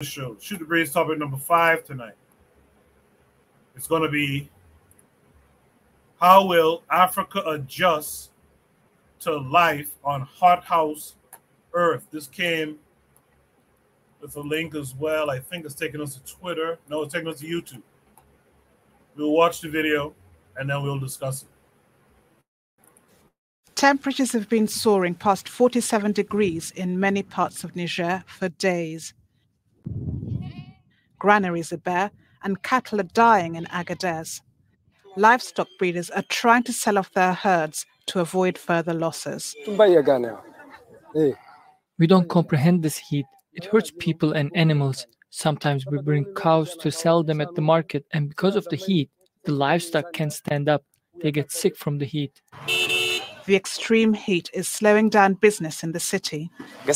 Show. Shoot the Breeze topic number 5 tonight. It's going to be, how will Africa adjust to life on Hothouse Earth? This came with a link as well. I think it's taking us to Twitter. No, it's taking us to YouTube. We'll watch the video and then we'll discuss it. Temperatures have been soaring past 47 degrees in many parts of Niger for days. Granaries are bare and cattle are dying in Agadez. Livestock breeders are trying to sell off their herds to avoid further losses. We don't comprehend this heat. It hurts people and animals. Sometimes we bring cows to sell them at the market, and because of the heat, the livestock can't stand up. They get sick from the heat. The extreme heat is slowing down business in the city. The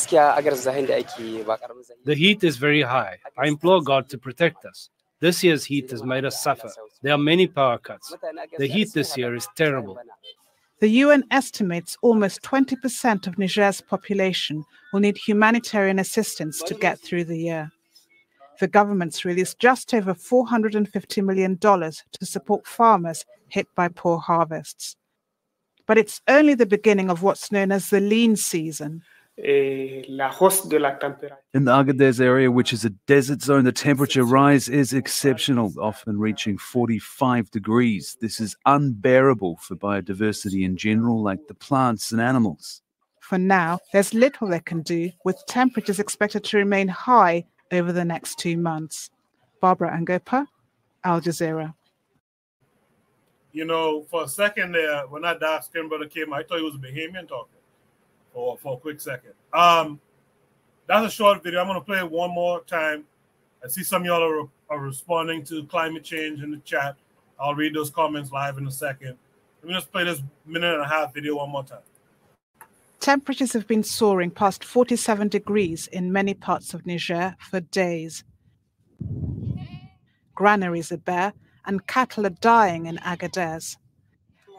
heat is very high. I implore God to protect us. This year's heat has made us suffer. There are many power cuts. The heat this year is terrible. The UN estimates almost 20% of Niger's population will need humanitarian assistance to get through the year. The government's released just over $450 million to support farmers hit by poor harvests. But it's only the beginning of what's known as the lean season. In the Agadez area, which is a desert zone, the temperature rise is exceptional, often reaching 45 degrees. This is unbearable for biodiversity in general, like the plants and animals. For now, there's little they can do, with temperatures expected to remain high over the next 2 months. Barbara Angopa, Al Jazeera. You know, for a second there, when that dark-skinned brother came, I thought he was a Bahamian talking for a quick second. That's a short video. I'm going to play it one more time. I see some of y'all are responding to climate change in the chat. I'll read those comments live in a second. Let me just play this 1.5-minute video one more time. Temperatures have been soaring past 47 degrees in many parts of Niger for days. Granaries are bare and cattle are dying in Agadez.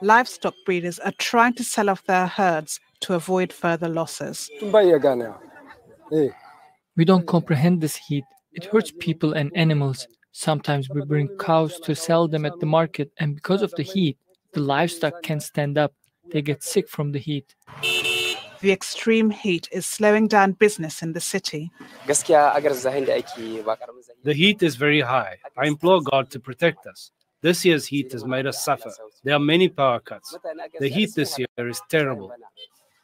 Livestock breeders are trying to sell off their herds to avoid further losses. We don't comprehend this heat. It hurts people and animals. Sometimes we bring cows to sell them at the market, and because of the heat, the livestock can't stand up. They get sick from the heat. The extreme heat is slowing down business in the city. The heat is very high. I implore God to protect us. This year's heat has made us suffer. There are many power cuts. The heat this year is terrible.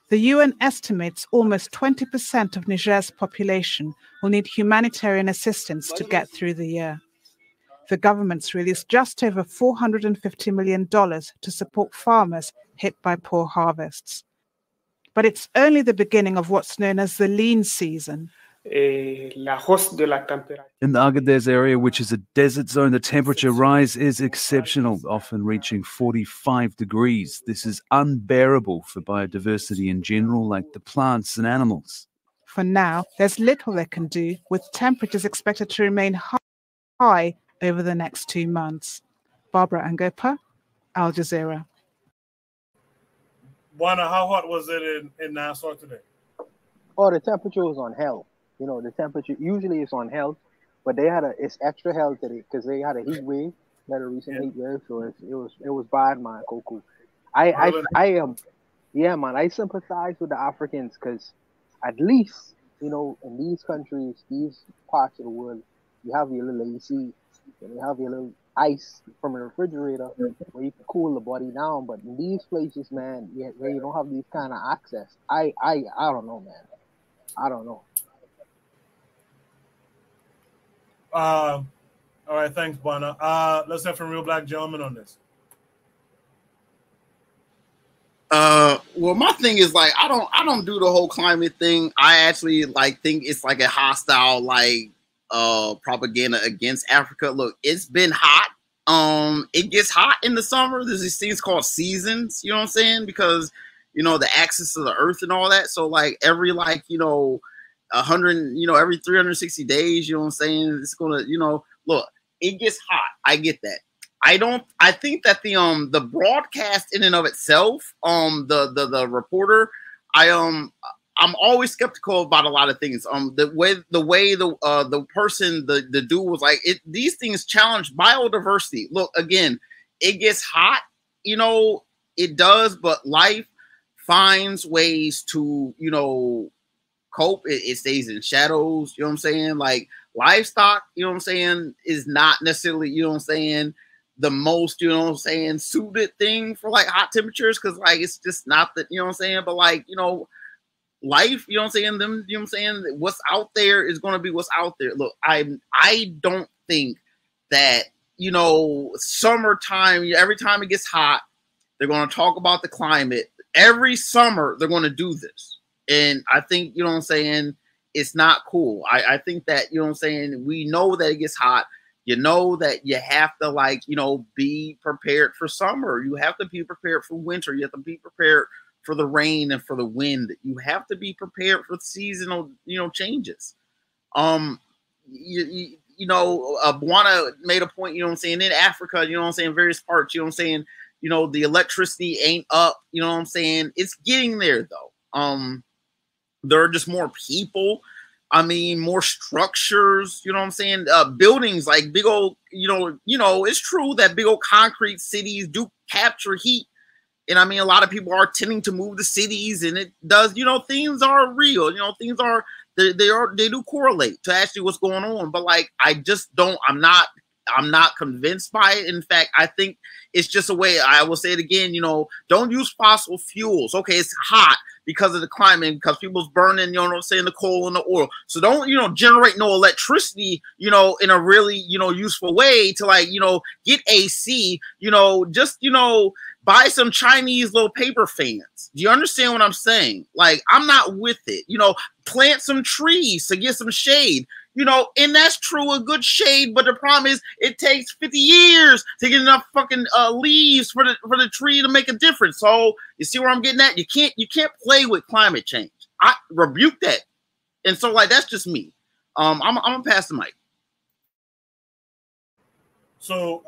The UN estimates almost 20% of Niger's population will need humanitarian assistance to get through the year. The government's released just over $450 million to support farmers hit by poor harvests. But it's only the beginning of what's known as the lean season. In the Agadez area, which is a desert zone, the temperature rise is exceptional, often reaching 45 degrees. This is unbearable for biodiversity in general, like the plants and animals. For now, there's little they can do, with temperatures expected to remain high over the next 2 months. Barbara Angopa, Al Jazeera. Juana, how hot was it in Nassau today? Oh, the temperature was on hell. You know, the temperature usually is on hell, but it's extra hell today because they had a heat wave, a recent heat wave, so it was bad, man, Koku. I sympathize with the Africans because at least, you know, in these countries, these parts of the world, you have your little AC, and you have your little ice from a refrigerator where you can cool the body down. But in these places, man, where you don't have these kind of access, I don't know, man. I don't know. All right, thanks, Buana. Let's have from Real Black Gentleman on this. Well, my thing is like I don't do the whole climate thing. I actually think it's like a hostile propaganda against Africa. Look, it's been hot. It gets hot in the summer. There's these things called seasons. You know what I'm saying? Because you know the axis of the Earth and all that. So like every 100, every 360 days. You know what I'm saying? It's gonna look. It gets hot. I get that. I think that the broadcast in and of itself, the reporter, I I'm always skeptical about a lot of things. The way the person, the dude was like, these things challenge biodiversity. Look, again, it gets hot, you know, it does, but life finds ways to, you know, cope. It stays in shadows, you know what I'm saying? Like livestock, you know what I'm saying, is not necessarily, you know what I'm saying, the most, you know what I'm saying, suited thing for like hot temperatures, because like it's just not the, you know what I'm saying, but like, you know, life, you know what I'm saying, them, you know what I'm saying, what's out there is going to be what's out there. Look, I don't think that, you know, summertime, every time it gets hot, they're going to talk about the climate. Every summer they're going to do this, and I think, you know what I'm saying, it's not cool. I think that, you know what I'm saying, we know that it gets hot. You know that you have to, like, you know, be prepared for summer. You have to be prepared for winter. You have to be prepared for the rain and for the wind. You have to be prepared for seasonal, you know, changes. You know, Buana made a point, you know what I'm saying, in Africa, you know what I'm saying, various parts, you know what I'm saying, you know, the electricity ain't up, you know what I'm saying. It's getting there though. There are just more people. I mean, more structures, you know what I'm saying? Buildings, like big old, you know, it's true that big old concrete cities do capture heat. And I mean, a lot of people are tending to move to cities, and it does, you know, things are real, you know, things are, they do correlate to actually what's going on. But like, I just don't, I'm not convinced by it. In fact, I think it's just a way, I will say it again, you know, don't use fossil fuels. Okay, it's hot because of the climate, because people's burning, you know what I'm saying, the coal and the oil. So don't, you know, generate no electricity, you know, in a really, you know, useful way to, like, you know, get AC, you know, just, you know, buy some Chinese little paper fans. Do you understand what I'm saying? Like, I'm not with it. You know, plant some trees to get some shade. You know, and that's true, a good shade, but the problem is it takes 50 years to get enough fucking leaves for the tree to make a difference. So you see where I'm getting at? You can't play with climate change. I rebuke that. And so, like, that's just me. I'm gonna pass the mic. So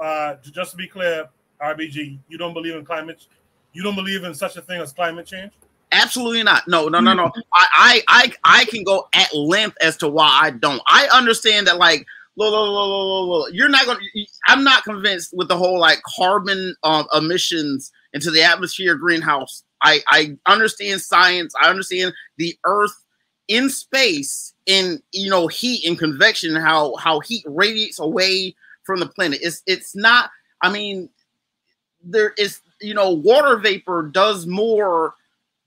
just to be clear, RBG, you don't believe in climate? You don't believe in such a thing as climate change? Absolutely not. No. I can go at length as to why I don't. I understand that, like, you're not gonna. I'm not convinced with the whole like carbon emissions into the atmosphere, greenhouse. I understand science. I understand the Earth in space, in, you know, heat and convection, how heat radiates away from the planet. It's not. I mean, there is, you know, water vapor does more,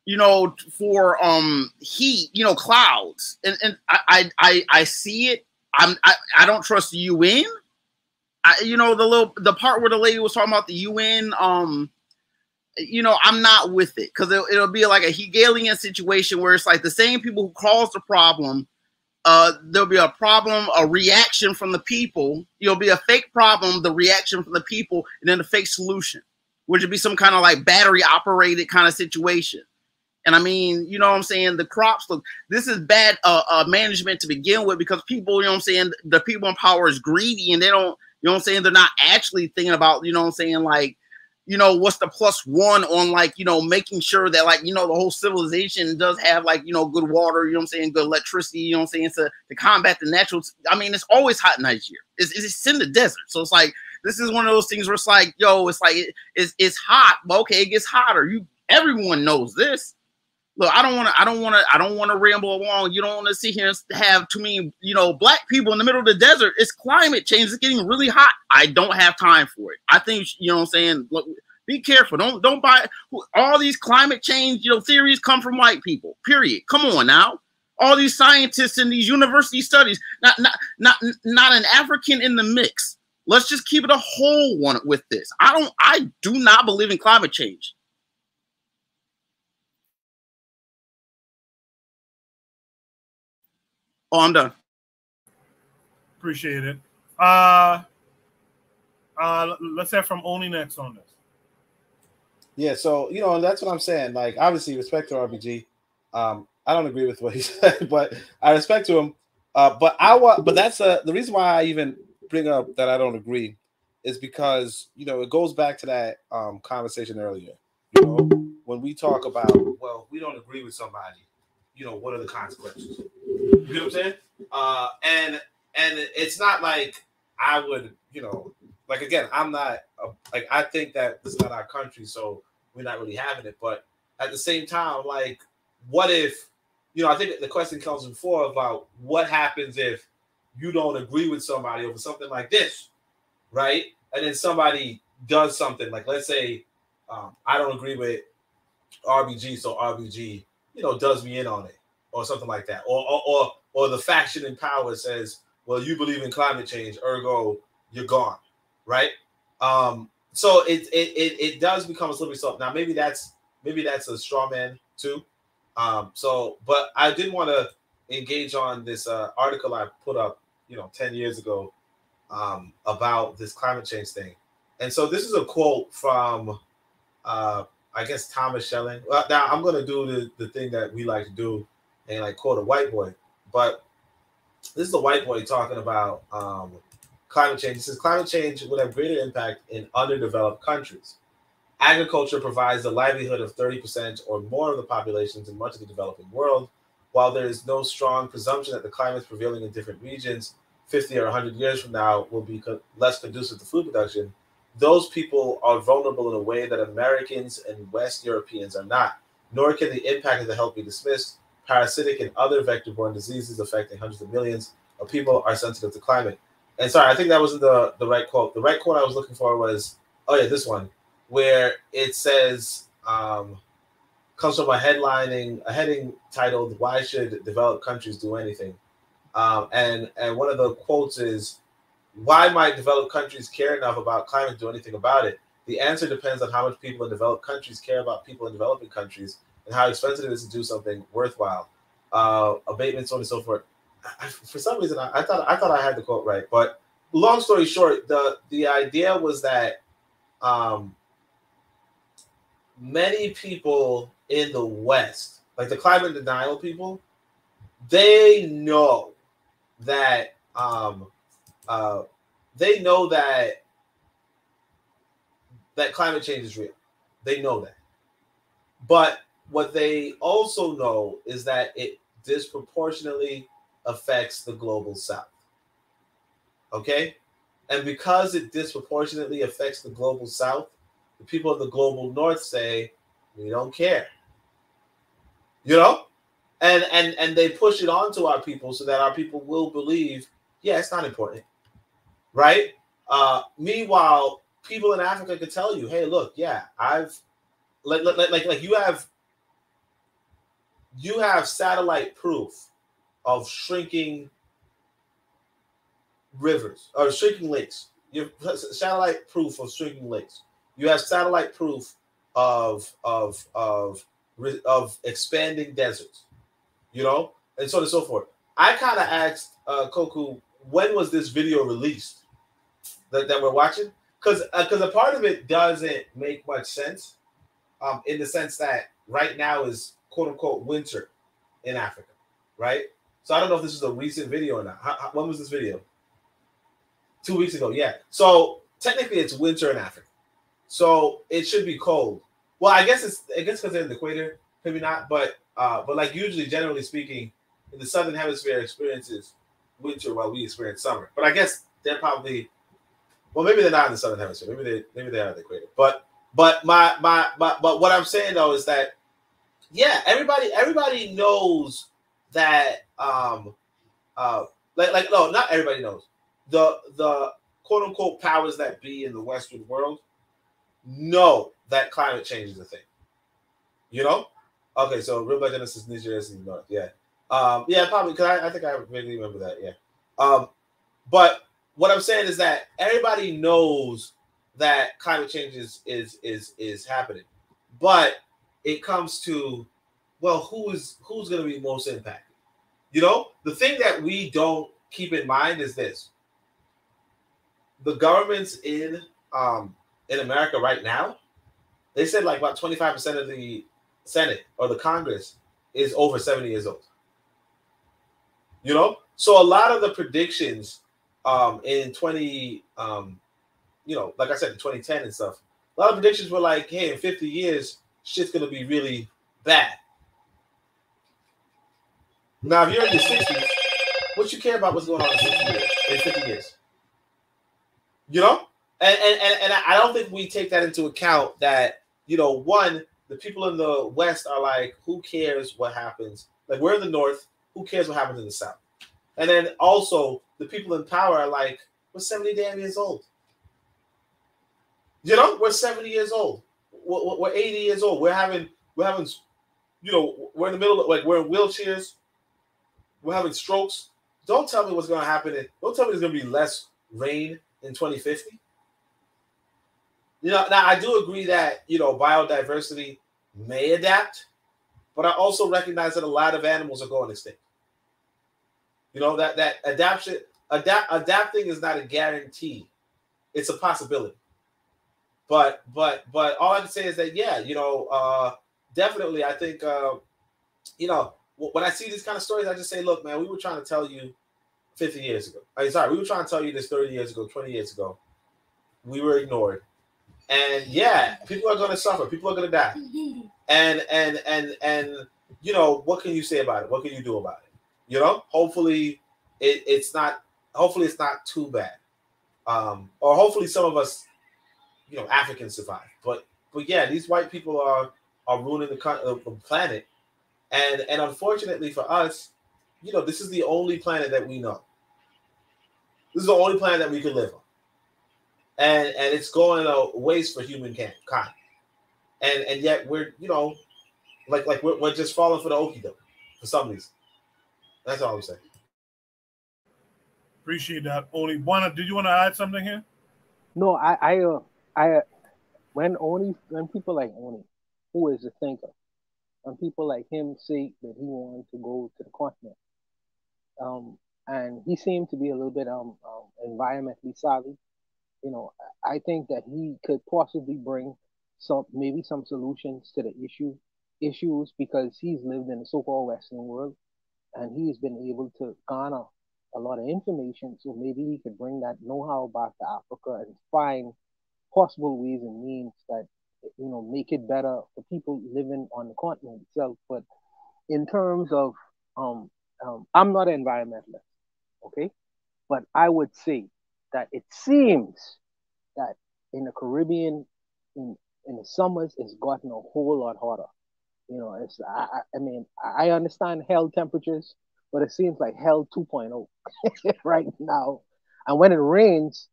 you know, for heat, you know, clouds, and I see it. I don't trust the UN. You know, the part where the lady was talking about the UN, you know, I'm not with it, because it'll be like a Hegelian situation where it's like the same people who caused the problem. There'll be a problem, a reaction from the people. You'll be a fake problem, the reaction from the people, and then the fake solution, which would be some kind of like battery operated kind of situation. And I mean, you know what I'm saying? The crops, look, this is bad management to begin with, because people, you know what I'm saying, the people in power is greedy, and they don't, you know what I'm saying, they're not actually thinking about, you know what I'm saying, like, you know, what's the +1 on, like, you know, making sure that, like, you know, the whole civilization does have, like, you know, good water, you know what I'm saying, good electricity, you know what I'm saying, to combat the natural. I mean, it's always hot in Nigeria. It's in the desert. So it's like, this is one of those things where it's like, yo, it's like, it's hot, but okay, it gets hotter. Everyone knows this. Look, I don't want to ramble along. You don't want to sit here and have too many, you know, black people in the middle of the desert. It's climate change. It's getting really hot. I don't have time for it. I think, you know what I'm saying, look, be careful. Don't buy all these climate change, you know, theories come from white people. Period. Come on now. All these scientists in these university studies, not an African in the mix. Let's just keep it a whole one with this. I do not believe in climate change. Oh, I'm done. Appreciate it. Let's have from Oni next on this. Yeah, so, you know, that's what I'm saying. Like, obviously, respect to RBG. I don't agree with what he said, but I respect to him. But that's the reason why I even bring up that I don't agree is because, you know, it goes back to that conversation earlier. You know, when we talk about, well, we don't agree with somebody, what are the consequences? You know what I'm saying? And it's not like I would, like, again, I'm not like, I think that it's not our country, so we're not really having it. But at the same time, like, what if, I think the question comes before about what happens if you don't agree with somebody over something like this, right? And then somebody does something like, let's say, I don't agree with RBG, so RBG, does me in on it or something like that, or the faction in power says, well, you believe in climate change, ergo you're gone, right? So it does become a slippery slope. Now maybe that's a straw man too. But I did want to engage on this article I put up 10 years ago about this climate change thing. And so this is a quote from I guess Thomas Schelling. Well, now I'm going to do the thing that we like to do and like quote a white boy, but this is a white boy talking about climate change. He says climate change would have greater impact in underdeveloped countries. Agriculture provides the livelihood of 30% or more of the populations in much of the developing world. While there is no strong presumption that the climates prevailing in different regions 50 or 100 years from now will be less conducive to food production, those people are vulnerable in a way that Americans and West Europeans are not, nor can the impact of the health be dismissed. Parasitic and other vector-borne diseases affecting hundreds of millions of people are sensitive to climate. And sorry, I think that wasn't the right quote. The right quote I was looking for was, this one, where it says, comes from a heading titled, "Why Should Developed Countries Do Anything?" And one of the quotes is, "Why might developed countries care enough about climate to do anything about it? The answer depends on how much people in developed countries care about people in developing countries and how expensive it is to do something worthwhile. Abatement, so on and so forth." For some reason, I thought I had the quote right, but long story short, the idea was that many people in the West, like the climate denial people, they know that that climate change is real. They know that. But what they also know is that it disproportionately affects the global South. Okay? And because it disproportionately affects the global South, the people of the global North say, we don't care. And they push it onto our people so that our people will believe, yeah, it's not important. Right? Meanwhile, people in Africa could tell you, hey, look, yeah, I've like you have satellite proof of shrinking rivers or shrinking lakes. You have satellite proof of shrinking lakes. You have satellite proof of expanding deserts, and so on and so forth. I kind of asked Koku, when was this video released that we're watching? Because a part of it doesn't make much sense, in the sense that right now is quote unquote winter in Africa, right? So I don't know if this is a recent video or not. When was this video? 2 weeks ago, yeah. So technically it's winter in Africa. So it should be cold. Well, I guess because they're in the equator, maybe not, but like usually, generally speaking, in the southern hemisphere experiences winter while we experience summer. But I guess they're probably, well, maybe they're not in the southern hemisphere. Maybe they are in the equator. But what I'm saying though is that, yeah, everybody knows that no, not everybody knows. The quote unquote powers that be in the Western world know that climate change is a thing. Okay, so real Genesis Nigeria is in the north. Yeah. Yeah, probably because I think I vaguely remember that. Yeah. But what I'm saying is that everybody knows that climate change is happening, but it comes to, well, who's going to be most impacted? The thing that we don't keep in mind is this: the governments in America right now, they said like about 25% of the Senate or the Congress is over 70 years old. So a lot of the predictions in 20 like I said, in 2010 and stuff, a lot of predictions were like, hey, in 50 years, shit's gonna be really bad. Now, if you're in your 60s, what you care about what's going on in 60 years, in 50 years? You know? And I don't think we take that into account that, you know, one, the people in the West are like, who cares what happens? Like, we're in the North, who cares what happens in the South? And then also, the people in power are like, we're 70 damn years old. You know, we're 70 years old. We're 80 years old. We're having, you know, we're in the middle of, like, we're in wheelchairs. We're having strokes. Don't tell me what's going to happen. Don't tell me there's going to be less rain in 2050. You know, now I do agree that, you know, biodiversity may adapt, but I also recognize that a lot of animals are going extinct. You know, that adapting is not a guarantee. It's a possibility. But all I can say is that, yeah, you know, definitely, I think, you know, when I see these kind of stories, I just say, look, man, we were trying to tell you 50 years ago. We were trying to tell you this 30 years ago, 20 years ago. We were ignored. And yeah, people are going to suffer. People are going to die. And you know, what can you say about it? What can you do about it? You know, hopefully it's not too bad. Or hopefully some of us, you know, Africans survive. But yeah, these white people are ruining the planet. And unfortunately for us, you know, this is the only planet that we know. This is the only planet that we can live on. And it's going a waste for humankind. And yet we're, you know, like we're just falling for the okie doke for some reason. That's all I'm saying. Appreciate that. Only one. Did you want to add something here? No, I when people like Oni, who is a thinker, when people like him say that he wanted to go to the continent, and he seemed to be a little bit environmentally savvy. You know, I think that he could possibly bring maybe some solutions to the issues because he's lived in the so-called Western world and he's been able to garner a lot of information. So maybe he could bring that know-how back to Africa and find possible ways and means that, you know, make it better for people living on the continent itself. But in terms of, I'm not an environmentalist, okay? But I would say that it seems that in the Caribbean, in the summers, it's gotten a whole lot hotter. You know, I mean, I understand hell temperatures, but it seems like hell 2.0 right now. And when it rains,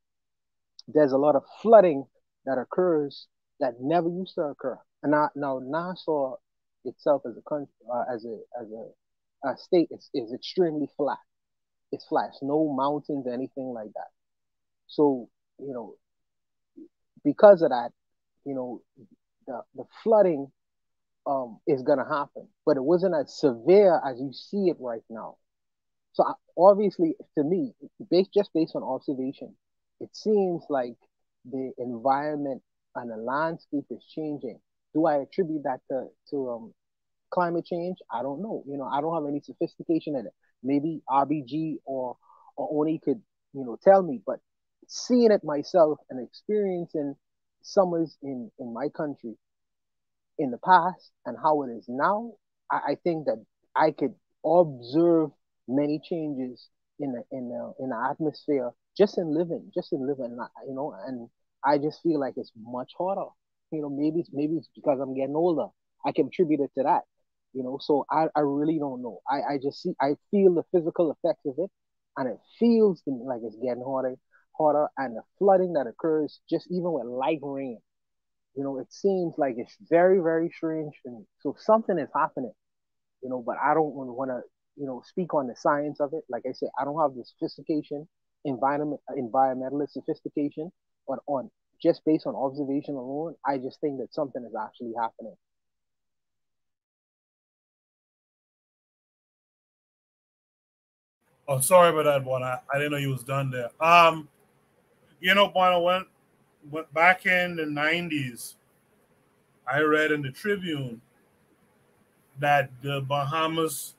there's a lot of flooding that occurs that never used to occur. And now Nassau itself as a country, as a state, is extremely flat. It's flat. It's no mountains, anything like that. So, you know, because of that, you know, the flooding is going to happen, but it wasn't as severe as you see it right now. So obviously, to me, based on observation, it seems like the environment and the landscape is changing. Do I attribute that to climate change? I don't know. You know, I don't have any sophistication in it. Maybe RBG or Oni could, you know, tell me, but seeing it myself and experiencing summers in my country in the past and how it is now, I think that I could observe many changes in the atmosphere just in living, you know, and I just feel like it's much harder. You know, maybe it's because I'm getting older. I can attribute it to that. You know, so I really don't know. I feel the physical effects of it, and it feels to me like it's getting harder, and the flooding that occurs just even with light rain. You know, it seems like it's very, very strange to me. So something is happening, you know, but I don't want to, you know, speak on the science of it. Like I said, I don't have the sophistication, environmentalist sophistication, but just based on observation alone, I just think that something is actually happening. Oh, sorry about that, one. I didn't know you was done there. You know, Bono, when back in the 90s, I read in the Tribune that the Bahamas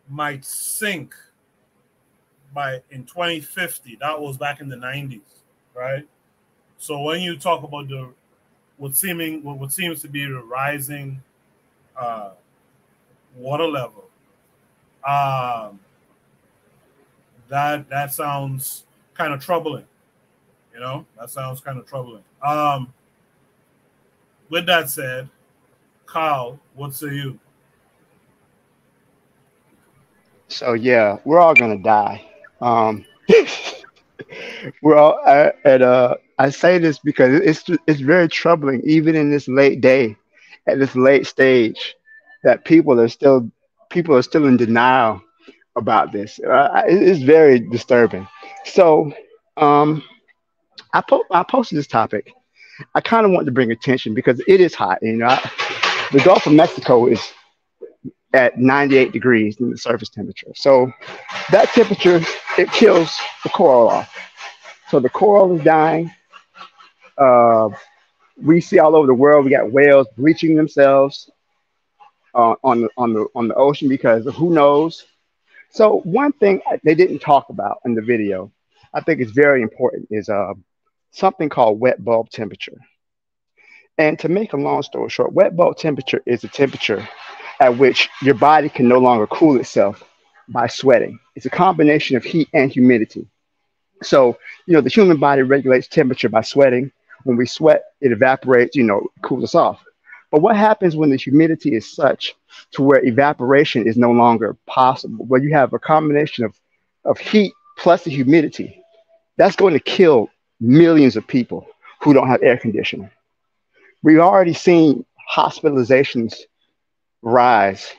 might sink in 2050. That was back in the 90s, right? So when you talk about what seems to be the rising water level, That sounds kind of troubling. You know, that sounds kind of troubling. With that said, Kyle, what say you? So yeah, we're all gonna die. Um, we're all, I say this because it's very troubling, even in this late day, at this late stage, that people are still in denial about this. It's very disturbing. So, um, I posted this topic. I kind of want to bring attention because it is hot. The Gulf of Mexico is at 98 degrees in the surface temperature. So that temperature, it kills the coral off. So the coral is dying. Uh, we see all over the world, we got whales bleaching themselves on the ocean because who knows. So one thing they didn't talk about in the video, I think is very important, is something called wet bulb temperature. And to make a long story short, wet bulb temperature is a temperature at which your body can no longer cool itself by sweating. It's a combination of heat and humidity. So, the human body regulates temperature by sweating. When we sweat, it evaporates, cools us off. But what happens when the humidity is such to where evaporation is no longer possible? Where you have a combination of heat plus the humidity, that's going to kill millions of people who don't have air conditioning. We've already seen hospitalizations rise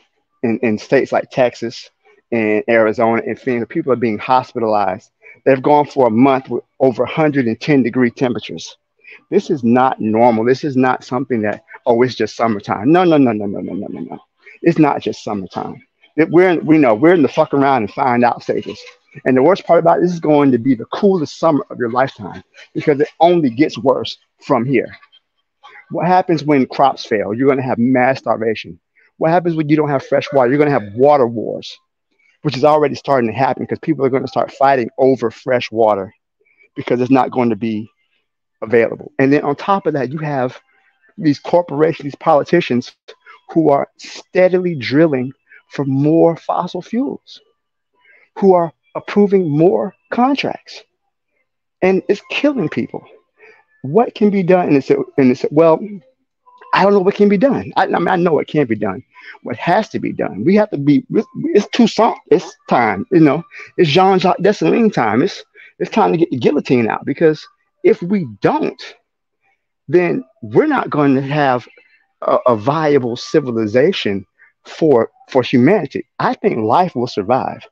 in states like Texas and Arizona and Phoenix. People are being hospitalized. They've gone for a month with over 110-degree temperatures. This is not normal. This is not something that, oh, it's just summertime. No. It's not just summertime. We're in the fuck around and find out stages. And the worst part about it, this is going to be the coolest summer of your lifetime because it only gets worse from here. What happens when crops fail? You're going to have mass starvation. What happens when you don't have fresh water? You're going to have water wars, which is already starting to happen because people are going to start fighting over fresh water because it's not going to be available. And then on top of that, you have these corporations, these politicians who are steadily drilling for more fossil fuels, who are approving more contracts. And it's killing people. What can be done in this? Well, I don't know what can be done. I know it can be done. What has to be done? We have to be. It's It's time. It's Jean-Jacques Dessalines time. It's time to get the guillotine out because if we don't, then we're not going to have a viable civilization for humanity. I think life will survive,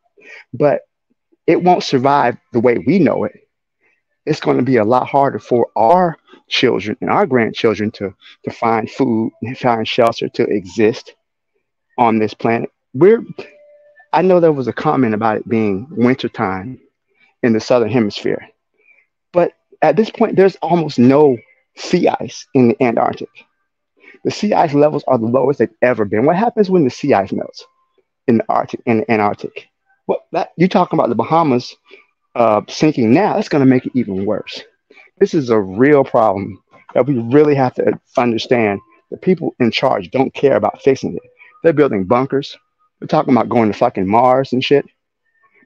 but it won't survive the way we know it. It's going to be a lot harder for our children and our grandchildren to find food and find shelter to exist on this planet. I know there was a comment about it being wintertime in the southern hemisphere, but at this point, there's almost no sea ice in the Antarctic. The sea ice levels are the lowest they've ever been. What happens when the sea ice melts in the Antarctic? Well, you're talking about the Bahamas sinking now. That's going to make it even worse. This is a real problem that we really have to understand. The people in charge don't care about fixing it. They're building bunkers. They're talking about going to fucking Mars and shit.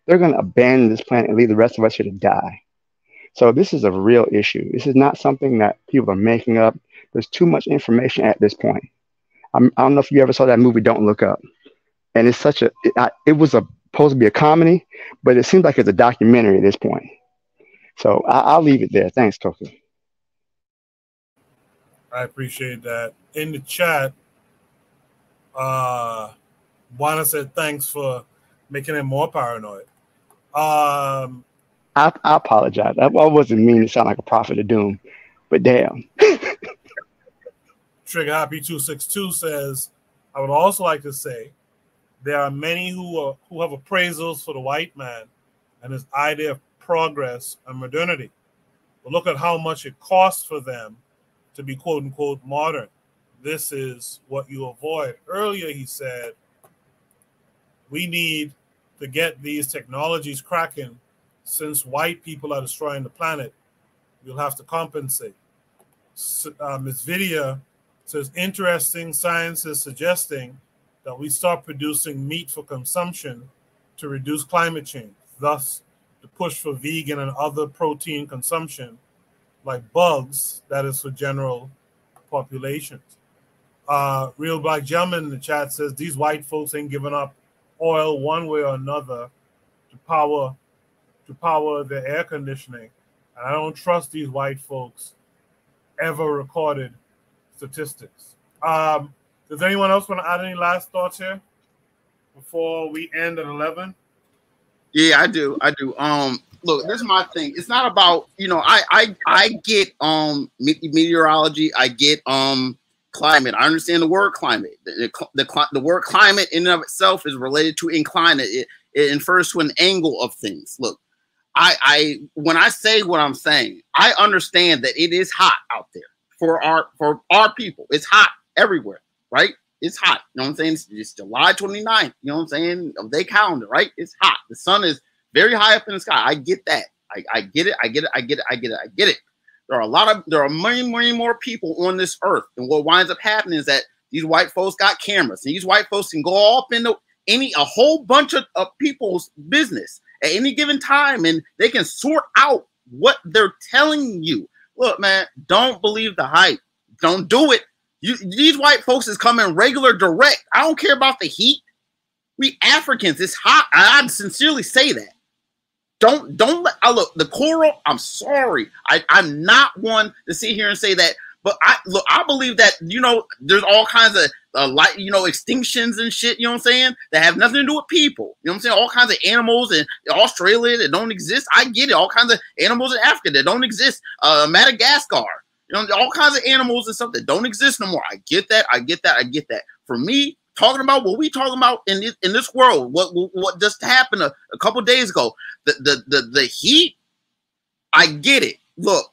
They're going to abandon this planet and leave the rest of us here to die. So this is a real issue. This is not something that people are making up. There's too much information at this point. I don't know if you ever saw that movie, Don't Look Up. And it's it was supposed to be a comedy, but it seems like it's a documentary at this point. So I'll leave it there. Thanks, Kofi. I appreciate that. In the chat, Juana said thanks for making him more paranoid. I apologize. I wasn't meaning to sound like a prophet of doom, but damn. Trigger Happy 262 says, I would also like to say there are many who have appraisals for the white man and his idea of progress and modernity. But look at how much it costs for them to be quote unquote modern. This is what you avoid. Earlier he said, we need to get these technologies cracking. Since white people are destroying the planet, you'll have to compensate. Ms. Vidya says, interesting, science is suggesting that we start producing meat for consumption to reduce climate change. Thus, the push for vegan and other protein consumption, like bugs, that is for general populations. Real Black Gentleman in the chat says these white folks ain't giving up oil one way or another to power their air conditioning. And I don't trust these white folks ever recorded statistics. Does anyone else want to add any last thoughts here before we end at 11? Yeah, I do. Look, this is my thing. It's not about, I get meteorology. I get climate. I understand the word climate. The word climate in and of itself is related to incline. It infers to an angle of things. Look, when I say what I'm saying, I understand that it is hot out there for our people. It's hot everywhere, right? It's hot. You know what I'm saying? It's July 29th. You know what I'm saying? Of their calendar, right? It's hot. The sun is very high up in the sky. I get that. I get it. I get it. There are many more people on this earth. And what winds up happening is that these white folks got cameras. And these white folks can go up into a whole bunch of people's business at any given time. And they can sort out what they're telling you. Look, man, don't believe the hype. Don't do it. These white folks is coming regular direct. I don't care about the heat. We Africans, it's hot. I sincerely say that. Don't look, the coral, I'm sorry. I'm not one to sit here and say that, but I believe that, there's all kinds of extinctions and shit, you know what I'm saying, that have nothing to do with people. You know what I'm saying? All kinds of animals in Australia that don't exist. I get it. All kinds of animals in Africa that don't exist. Madagascar. All kinds of animals and stuff that don't exist no more. I get that. For me, talking about what we talking about in this world, what just happened a couple days ago, the heat, I get it. Look,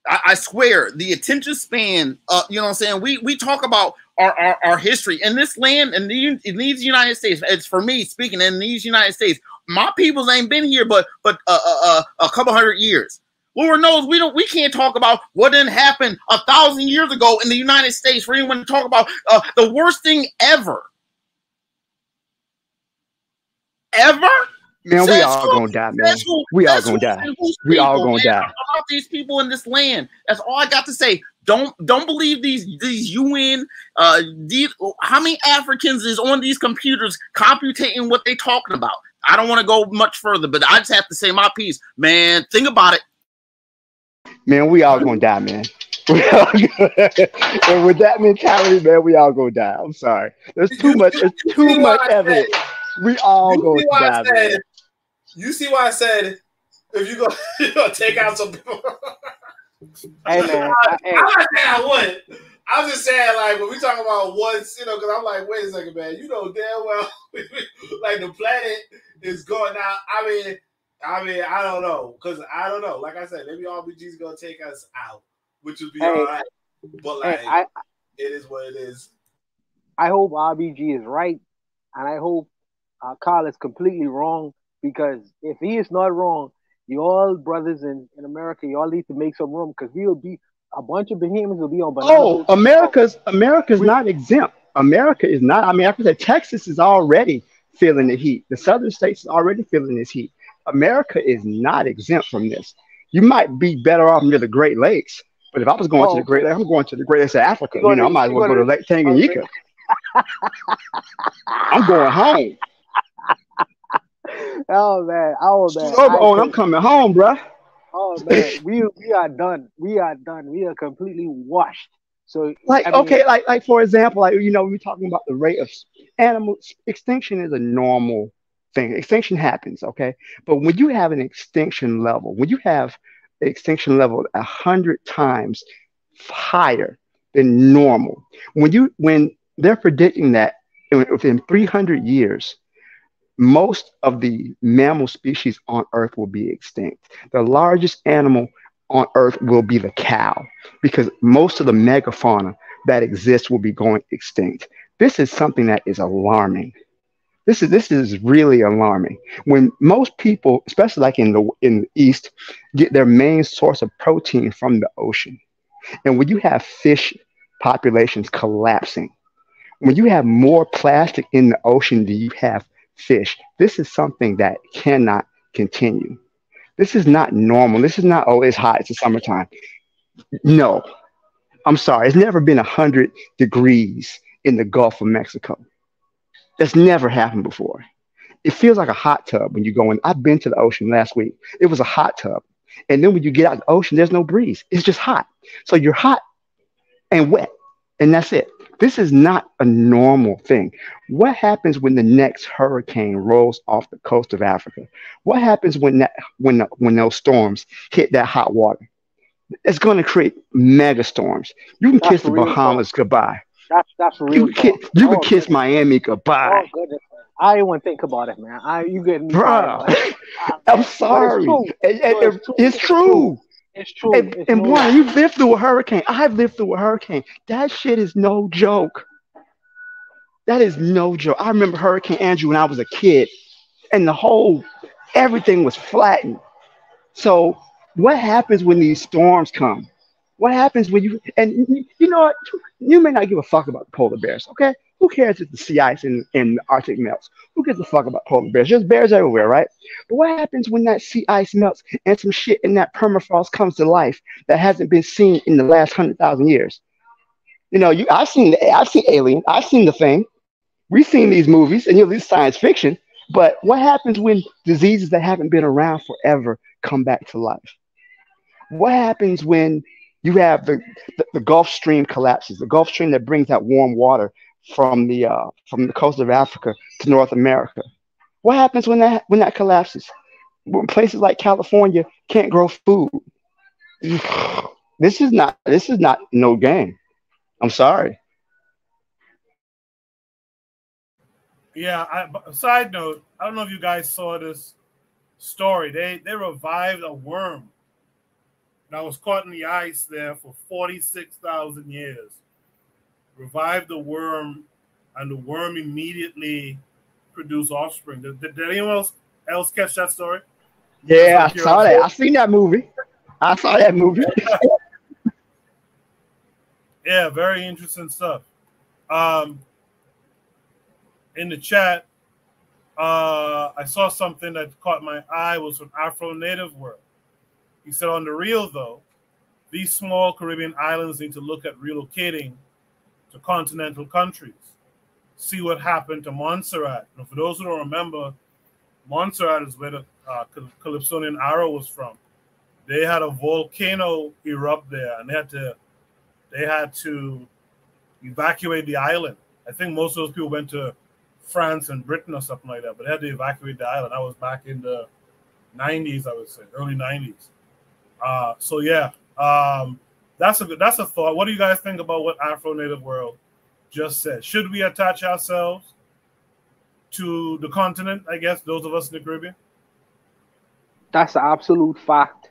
I swear, the attention span, you know what I'm saying? We talk about our history in this land and in these United States. It's for me speaking in these United States. My peoples ain't been here but a couple hundred years. Lord knows we can't talk about what didn't happen 1,000 years ago in the United States for anyone to talk about the worst thing ever. Man, we all gonna die, man. We all gonna die. We all gonna die. About these people in this land. That's all I got to say. Don't believe these UN. How many Africans is on these computers computing what they talking about? I don't want to go much further, but I just have to say my piece, man. Think about it. Man, we all gonna die, man. And with that mentality, man, we all gonna die. I'm sorry. There's too much evidence. We all gonna die, man. You see why I said if you go take out some people. Hey man, I'm not saying I wouldn't. I'm just saying, like, when we talk about once, because I'm like, wait a second, man. You know damn well, like, the planet is going out. I mean, I don't know, because I don't know. Like I said, maybe RBG's gonna take us out, which would be all right. But like, it is what it is. I hope RBG is right, and I hope Carl is completely wrong. Because if he is not wrong, you all brothers in America, you all need to make some room, because we will be a bunch of behemoths will be on banana. Oh, America's not exempt. America is not. I mean, after that, Texas is already feeling the heat. The southern states are already feeling this heat. America is not exempt from this. You might be better off near the Great Lakes, but if I was going to the Great Lakes, I'm going to the Great Lakes of Africa. I might as well go to Lake Tanganyika. I'm going home. Oh man. I'm coming home, bro. Oh man, we are done. We are completely washed. So like for example, we're talking about the rate of animal extinction is a normal thing. Extinction happens, okay? But when you have an extinction level, 100 times higher than normal, when they're predicting that within 300 years, most of the mammal species on Earth will be extinct. The largest animal on Earth will be the cow, because most of the megafauna that exists will be going extinct. This is something that is alarming. This is really alarming. When most people, especially like in the East, get their main source of protein from the ocean, and when you have fish populations collapsing, when you have more plastic in the ocean than you have fish, this is something that cannot continue. This is not normal. This is not, oh, it's hot, it's the summertime. No, I'm sorry. It's never been 100 degrees in the Gulf of Mexico. That's never happened before. It feels like a hot tub when you go in. I've been to the ocean last week. It was a hot tub. And then when you get out of the ocean, there's no breeze. It's just hot. So you're hot and wet, and that's it. This is not a normal thing. What happens when the next hurricane rolls off the coast of Africa? What happens when those storms hit that hot water? It's going to create mega storms. You can kiss the Bahamas goodbye. That's real. You can kiss Miami goodbye. Oh goodness. I didn't want to think about it, man. You getting me? Bruh, I'm sorry. It's true. It's true. And boy, you've lived through a hurricane. I've lived through a hurricane. That shit is no joke. That is no joke. I remember Hurricane Andrew when I was a kid, and everything was flattened. So what happens when these storms come? What happens when you know what? You may not give a fuck about the polar bears, okay? Who cares if the sea ice in the Arctic melts? Who gives a fuck about polar bears? There's bears everywhere, right? But what happens when that sea ice melts and some shit in that permafrost comes to life that hasn't been seen in the last 100,000 years? You know, I've seen Alien, I've seen The Thing. We've seen these movies, and this science fiction. But what happens when diseases that haven't been around forever come back to life? What happens when you have the Gulf Stream collapses, the Gulf Stream that brings that warm water from the coast of Africa to North America? What happens when that collapses? When places like California can't grow food? This is not no game. I'm sorry. Yeah. Side note, I don't know if you guys saw this story. They revived a worm that was caught in the ice there for 46,000 years. Revived the worm, and the worm immediately produced offspring. Did anyone else catch that story? Yeah, I saw that. I seen that movie. Yeah, very interesting stuff. In the chat, I saw something that caught my eye. Was from Afro Native World. He said, on the real, though, these small Caribbean islands need to look at relocating to continental countries. See what happened to Montserrat. And for those who don't remember, Montserrat is where the Calypsonian arrow was from. They had a volcano erupt there, and they had to evacuate the island. I think most of those people went to France and Britain or something like that, but they had to evacuate the island. That was back in the 90s, I would say, early 90s. So yeah, that's a thought. What do you guys think about what Afro Native World just said? Should we attach ourselves to the continent? I guess those of us in the Caribbean. That's an absolute fact.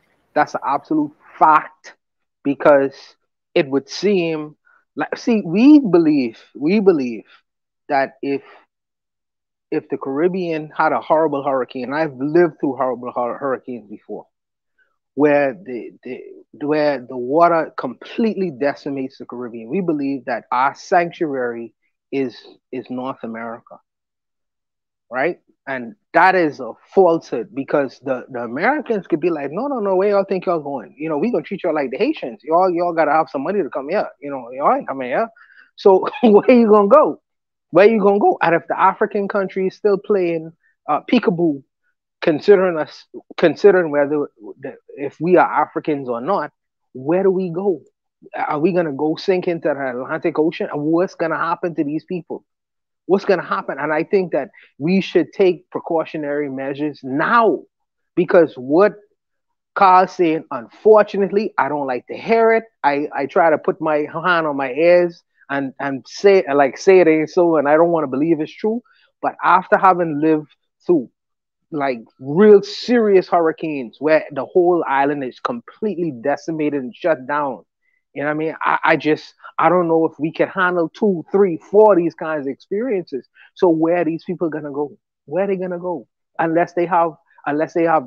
Because it would seem like, we believe that if the Caribbean had a horrible hurricane, and I've lived through horrible hurricanes before, where the water completely decimates the Caribbean. We believe that our sanctuary is North America, right? And that is a falsehood, because the Americans could be like, no, where y'all think y'all going? You know, we gonna treat y'all like the Haitians. Y'all gotta have some money to come here. You know, y'all ain't coming here. So where you gonna go? And if the African country is still playing peekaboo, considering whether if we are Africans or not, where do we go? Are we gonna go sink into the Atlantic Ocean? And what's gonna happen to these people? What's gonna happen? And I think that we should take precautionary measures now, because what Carl's saying, unfortunately, I don't like to hear it. I try to put my hand on my ears and say it ain't so, and I don't want to believe it's true. But after having lived through like real serious hurricanes where the whole island is completely decimated and shut down, you know what I mean? I don't know if we can handle 2, 3, 4 of these kinds of experiences. So where are these people gonna go? Where are they gonna go? Unless they have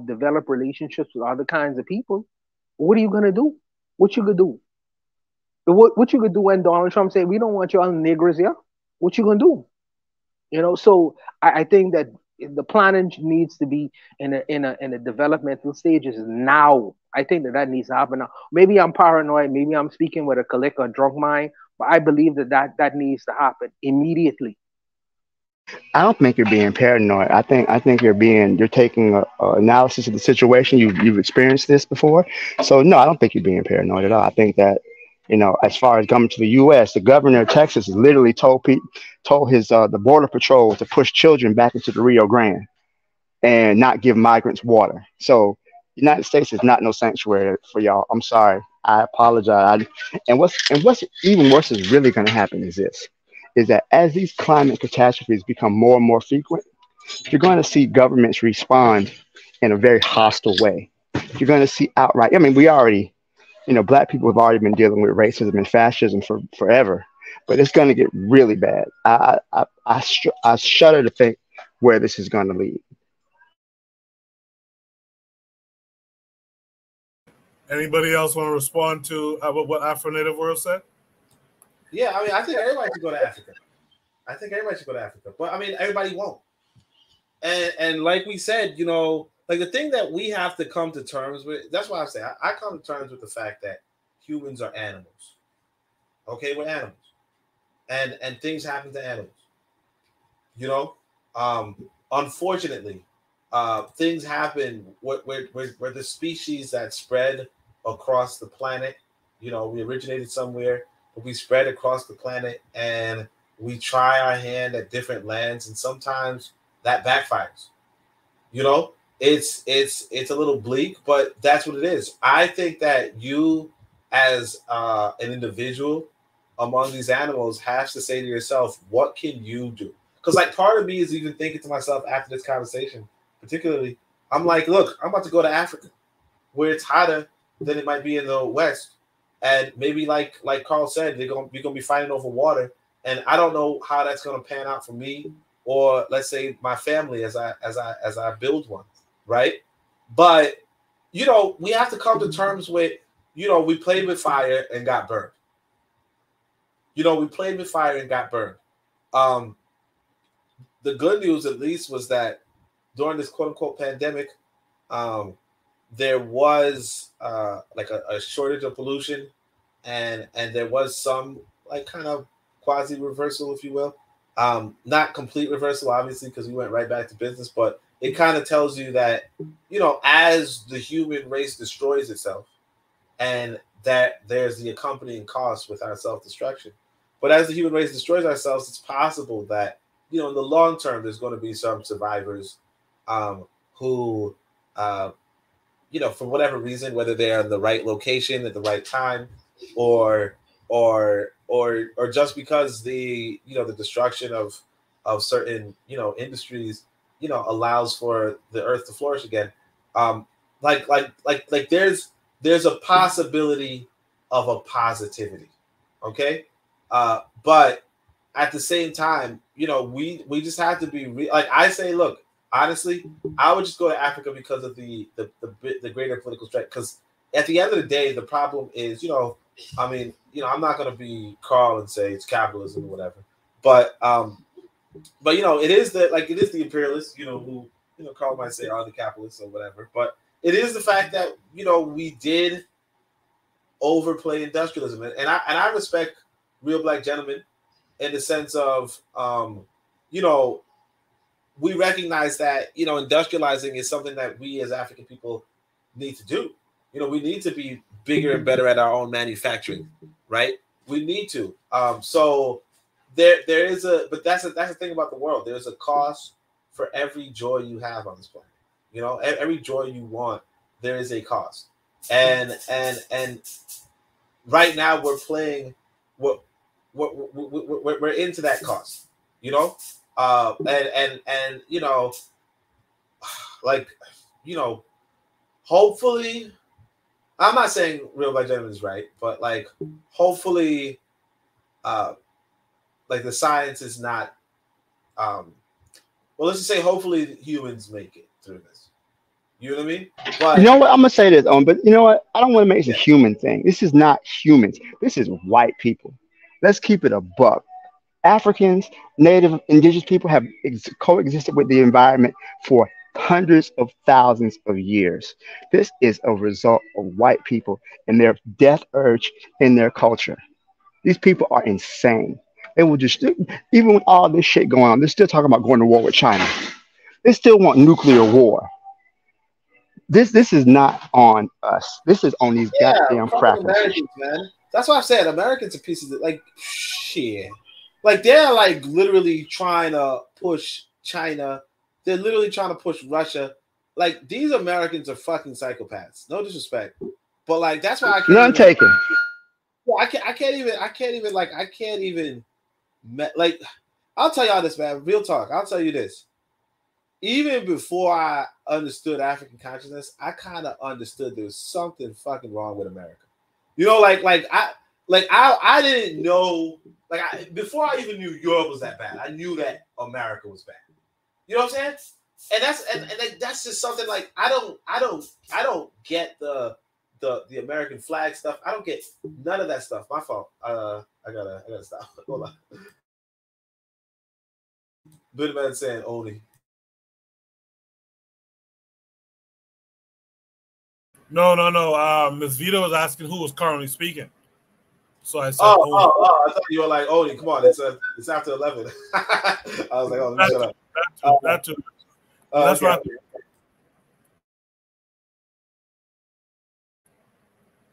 developed relationships with other kinds of people. What are you gonna do? What you could do? What you could do when Donald Trump said, we don't want y'all niggers here? what you gonna do? You know, so I think that the planning needs to be in a developmental stages now. I think that needs to happen now. Maybe I'm paranoid. Maybe I'm speaking with a collective drunk mind, but I believe that needs to happen immediately. I don't think you're being paranoid. I think you're taking a analysis of the situation. You've experienced this before, so no, I don't think you're being paranoid at all. I think that, as far as coming to the U.S., the governor of Texas has literally told his the border patrol to push children back into the Rio Grande and not give migrants water. So the United States is not no sanctuary for y'all. I'm sorry. I apologize. And what's even worse is really going to happen is that as these climate catastrophes become more and more frequent, you're going to see governments respond in a very hostile way. You're going to see outright. I mean, we already, Black people have already been dealing with racism and fascism for forever, but it's going to get really bad. I shudder to think where this is going to lead. Anybody else want to respond to what Afro Native World said? Yeah, I mean, I think everybody should go to Africa. But I mean, everybody won't. And like we said, like the thing that we have to come to terms with, that's why I say I come to terms with the fact that humans are animals. Okay, we're animals. And things happen to animals. Unfortunately, things happen where the species that spread across the planet, we originated somewhere, but we spread across the planet and we try our hand at different lands, and sometimes that backfires. It's a little bleak, but that's what it is. I think that you, as an individual among these animals, have to say to yourself, what can you do? Because like part of me is even thinking to myself after this conversation, particularly, I'm like, look, I'm about to go to Africa, where it's hotter than it might be in the West, and maybe like Carl said, we're gonna be fighting over water, and I don't know how that's gonna pan out for me, or let's say my family as I build one, right? But we have to come to terms with, we played with fire and got burned. The good news, at least, was that during this quote unquote pandemic, there was like a shortage of pollution, and there was some like kind of quasi reversal, if you will. Not complete reversal, obviously, because we went right back to business, but it kind of tells you that, as the human race destroys itself, and that there's the accompanying cost with our self-destruction. But as the human race destroys ourselves, it's possible that, in the long term, there's going to be some survivors who, for whatever reason, whether they're in the right location at the right time, or just because the destruction of certain industries allows for the earth to flourish again. Like there's a possibility of a positivity, okay? But at the same time, we just have to be like I say, look, honestly, I would just go to Africa because of the greater political threat. Because at the end of the day, the problem is, I mean, I'm not going to be Carl and say it's capitalism or whatever, but it is the imperialists, who Carl might say are the capitalists or whatever, but it is the fact that we did overplay industrialism, and I respect real Black gentlemen in the sense of we recognize that industrializing is something that we as African people need to do. We need to be bigger and better at our own manufacturing, right? We need to. So there is but that's the thing about the world. There's a cost for every joy you have on this planet. Every joy you want, there is a cost. And right now we're playing what we're into that cost, hopefully, I'm not saying real Black gentleman is right, but hopefully, the science is not, let's just say hopefully humans make it through this. You know what I mean? But you know what? I'm gonna say this, but you know what? I don't want to make it a human thing. This is not humans. This is white people. Let's keep it a buck. Africans, native, indigenous people have coexisted with the environment for hundreds of thousands of years. This is a result of white people and their death urge in their culture. These people are insane. They will just, even with all this shit going on, they're still talking about going to war with China. They still want nuclear war. This is not on us. This is on these goddamn crackers. Americans, man. That's what I've said. Americans are pieces of like shit. Like they're like literally trying to push China. They're literally trying to push Russia. Like these Americans are fucking psychopaths. No disrespect, but like that's why I can't. None taken. I can't even. Like I'll tell y'all this, man. Real talk. I'll tell you this. Even before I understood African consciousness, I kind of understood there was something fucking wrong with America. You know, I didn't know, before I even knew Europe was that bad, I knew that America was bad. You know what I'm saying? And that's just something like I don't get the American flag stuff. I don't get none of that stuff. My fault. I gotta stop. Hold on. Good man saying only. No. Ms. Vita was asking who was currently speaking. So I said, I thought you were like, Oni, come on, it's after 11. I was like, let me shut up. That too. That's right.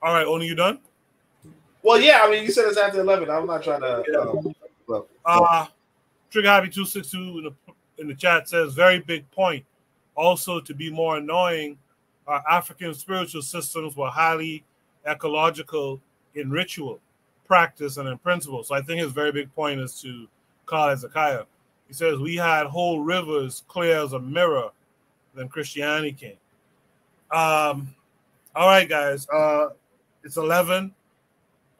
All right, Oni, you done? Well, yeah, I mean, you said it's after 11. I'm not trying to. Trigger Happy 262 in the chat says, very big point. Also, to be more annoying, our African spiritual systems were highly ecological in ritual, practice, and in principle. So I think his very big point is to Kyle Hezekiah. He says, we had whole rivers clear as a mirror, then Christianity came. All right, guys. It's 11.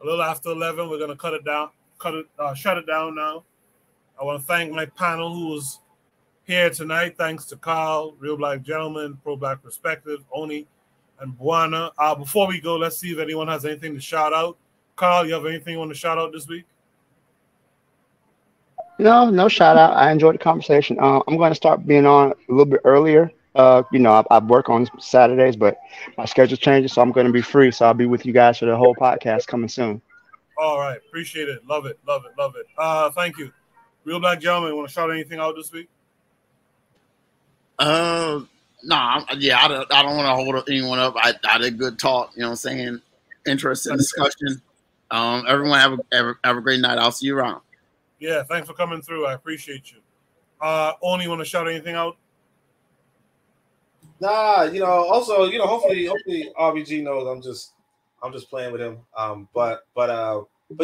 A little after 11. We're going to shut it down now. I want to thank my panel who was here tonight. Thanks to Carl, Real Black Gentleman, Pro Black Perspective, Oni, and Buana. Before we go, let's see if anyone has anything to shout out. Carl, you have anything you want to shout out this week? No shout out. I enjoyed the conversation. I'm going to start being on a little bit earlier. I work on Saturdays, but my schedule changes, so I'm going to be free. So I'll be with you guys for the whole podcast coming soon. All right. Appreciate it. Love it. Thank you. Real Black Gentleman, want to shout anything out this week? I don't want to hold anyone up. I had a good talk, you know what I'm saying? Interesting discussion. Everyone have a great night. I'll see you around. Yeah, thanks for coming through. I appreciate you. Only want to shout anything out? Nah, also, hopefully RBG knows I'm just playing with him. But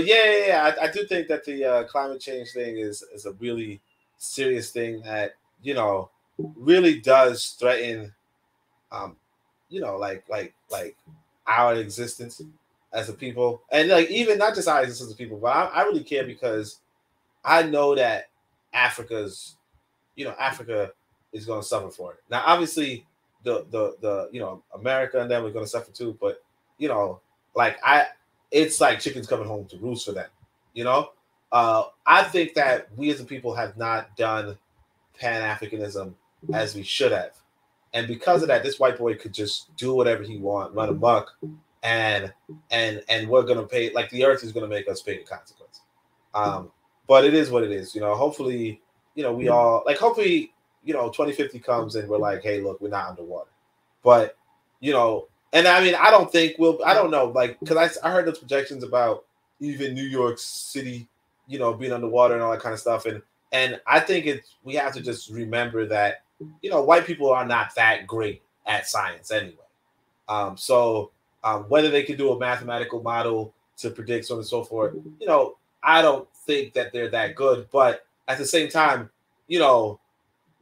yeah, I do think that the climate change thing is a really serious thing that, really does threaten, like our existence as a people, and like even not just our existence as a people, but I really care because I know that Africa is going to suffer for it. Now, obviously, the America and them are going to suffer too, but it's like chickens coming home to roost for them. I think that we as a people have not done Pan-Africanism as we should have. And because of that, this white boy could just do whatever he wants, run amok, and we're gonna pay, like the earth is gonna make us pay the consequence. But it is what it is, hopefully, we all hopefully, 2050 comes and we're like, hey, look, we're not underwater. But and I mean, I don't know, because I heard those projections about even New York City, being underwater and all that kind of stuff. And I think we have to just remember that, white people are not that great at science anyway. So whether they can do a mathematical model to predict so on and so forth, I don't think that they're that good. But at the same time,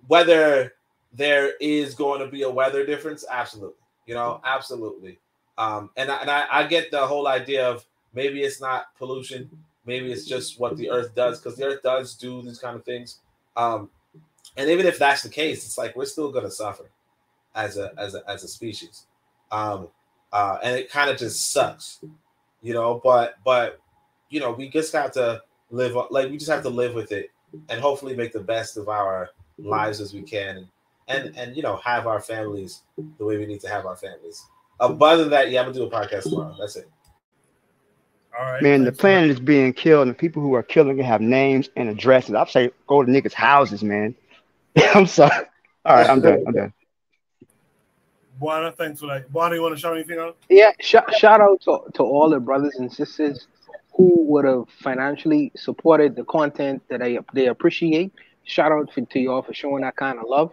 whether there is going to be a weather difference, absolutely. Absolutely. And I get the whole idea of maybe it's not pollution, maybe it's just what the earth does, because the earth does do these kind of things. And even if that's the case, it's like we're still going to suffer as a species. And it kind of just sucks, but we just have to live, like we just have to live with it and hopefully make the best of our lives as we can, and you know, have our families the way we need to have our families. But other than that, yeah, I'm gonna do a podcast tomorrow. That's it. All right, Man, the planet is being killed, and the people who are killing it have names and addresses. I'd say go to niggas' houses, man. I'm sorry. All right, I'm done. Buana, thanks for that. Buana, you want to shout anything out? Yeah, shout out to all the brothers and sisters who would have financially supported the content that they appreciate. Shout out to y'all for showing that kind of love.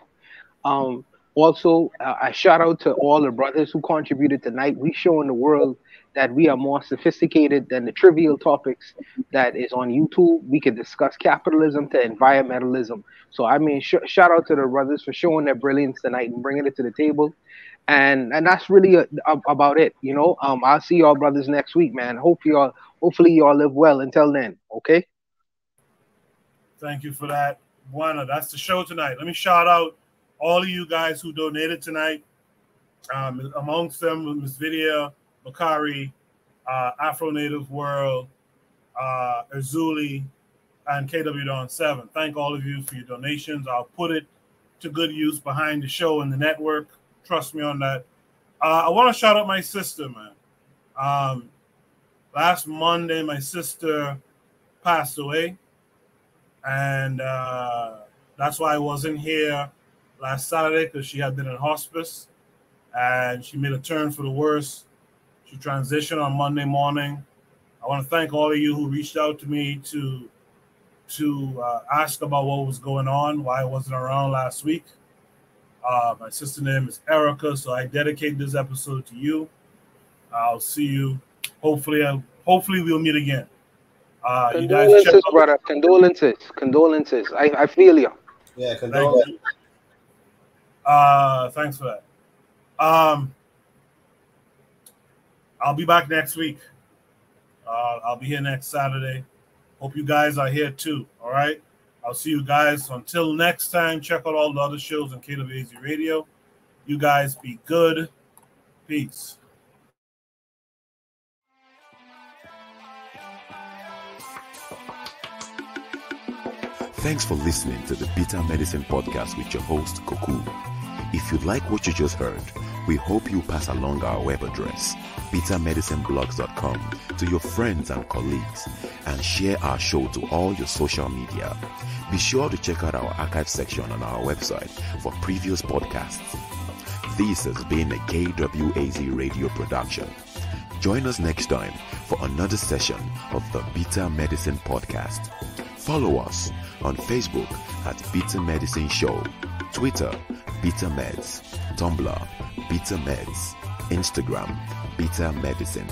Also, a shout out to all the brothers who contributed tonight. We showing the world that we are more sophisticated than the trivial topics that is on YouTube. We can discuss capitalism to environmentalism. So, I mean, shout out to the brothers for showing their brilliance tonight and bringing it to the table. And that's really about it, you know. I'll see y'all brothers next week, man. Hopefully y'all live well until then, okay? Thank you for that, Buana. That's the show tonight. Let me shout out all of you guys who donated tonight. Amongst them, Ms. Vidya, Bakari, Afro Native World, Erzuli, and KW Dawn 7. Thank all of you for your donations. I'll put it to good use behind the show and the network. Trust me on that. I want to shout out my sister, man. Last Monday, my sister passed away, and that's why I wasn't here last Saturday, because she had been in hospice, and she made a turn for the worse. She transitioned on Monday morning. I want to thank all of you who reached out to me to ask about what was going on, why I wasn't around last week. My sister's name is Erica, so I dedicate this episode to you. I'll see you. Hopefully we'll meet again. Condolences, you guys brother. Condolences. I feel you. Yeah, condolences. Thanks for that. I'll be back next week. I'll be here next Saturday. Hope you guys are here too. All right. I'll see you guys. Until next time, check out all the other shows on KWAZ Radio. You guys be good. Peace. Thanks for listening to the Bitter Medicine Podcast with your host, Koku. If you like what you just heard, we hope you pass along our web address, bittermedicineblogs.com, to your friends and colleagues, and share our show to all your social media. Be sure to check out our archive section on our website for previous podcasts. This has been a KWAZ radio production. Join us next time for another session of the Bitter Medicine Podcast. Follow us on Facebook at Bitter Medicine Show, Twitter, Bitter Meds, Tumblr, Bitter Meds, Instagram, Bitter Medicine.